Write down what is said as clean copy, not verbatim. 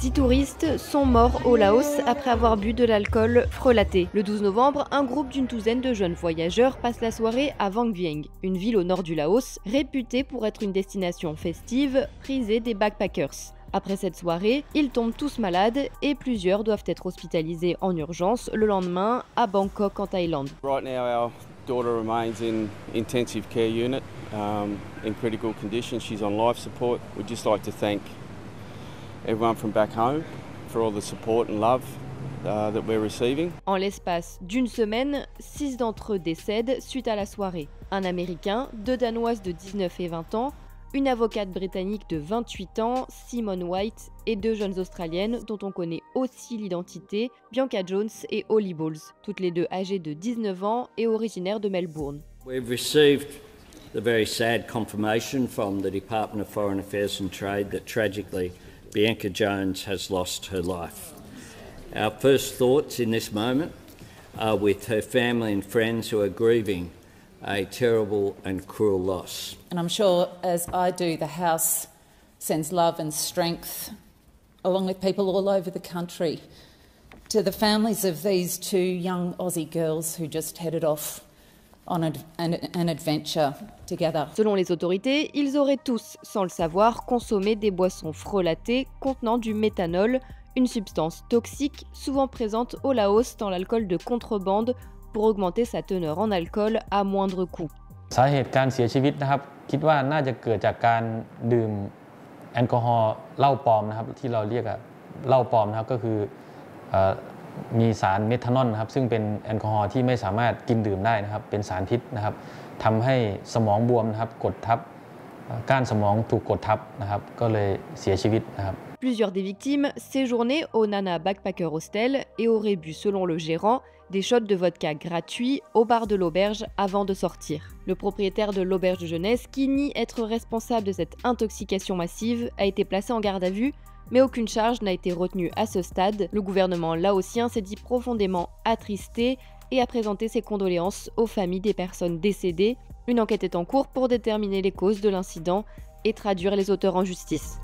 6 touristes sont morts au Laos après avoir bu de l'alcool frelaté. Le 12 novembre, un groupe d'une douzaine de jeunes voyageurs passe la soirée à Vang Vieng, une ville au nord du Laos, réputée pour être une destination festive, prisée des backpackers. Après cette soirée, ils tombent tous malades et plusieurs doivent être hospitalisés en urgence le lendemain à Bangkok en Thaïlande. Right now our daughter remains in intensive care unit in critical condition. She's on life support. We'd just like to thank everyone from back home for all the support and love that we're receiving. En l'espace d'une semaine, 6 d'entre eux décèdent suite à la soirée. Un Américain, 2 Danoises de 19 et 20 ans, une avocate britannique de 28 ans, Simone White, et 2 jeunes Australiennes dont on connaît aussi l'identité, Bianca Jones et Holly Bowles, toutes les deux âgées de 19 ans et originaires de Melbourne. We've received the very sad confirmation from the Department of Foreign Affairs and Trade that tragically Bianca Jones has lost her life. Our first thoughts in this moment are with her family and friends who are grieving a terrible and cruel loss. And I'm sure, as I do, the House sends love and strength, along with people all over the country, to the families of these 2 young Aussie girls who just headed off on an adventure together. Selon les autorités, ils auraient tous, sans le savoir, consommé des boissons frelatées contenant du méthanol, une substance toxique souvent présente au Laos dans l'alcool de contrebande pour augmenter sa teneur en alcool à moindre coût. สาเหตุการเสียชีวิตนะครับคิดว่าน่าจะเกิดจากการดื่มแอลกอฮอล์เหล้าปลอมนะครับที่เราเรียกเหล้าปลอมนะครับก็คือมีสารเมทานอลนะครับซึ่งเป็นแอลกอฮอล์ที่ไม่สามารถกินดื่มได้นะครับเป็นสารพิษนะครับทำให้สมองบวมนะครับกดทับก้านสมองถูกกดทับนะครับก็เลยเสียชีวิตนะครับ Plusieurs des victimes séjournaient au Nana Backpacker Hostel et auraient bu, selon le gérant, des shots de vodka gratuits au bar de l'auberge avant de sortir. Le propriétaire de l'auberge de jeunesse, qui nie être responsable de cette intoxication massive, a été placé en garde à vue, mais aucune charge n'a été retenue à ce stade. Le gouvernement laotien s'est dit profondément attristé et a présenté ses condoléances aux familles des personnes décédées. Une enquête est en cours pour déterminer les causes de l'incident et traduire les auteurs en justice.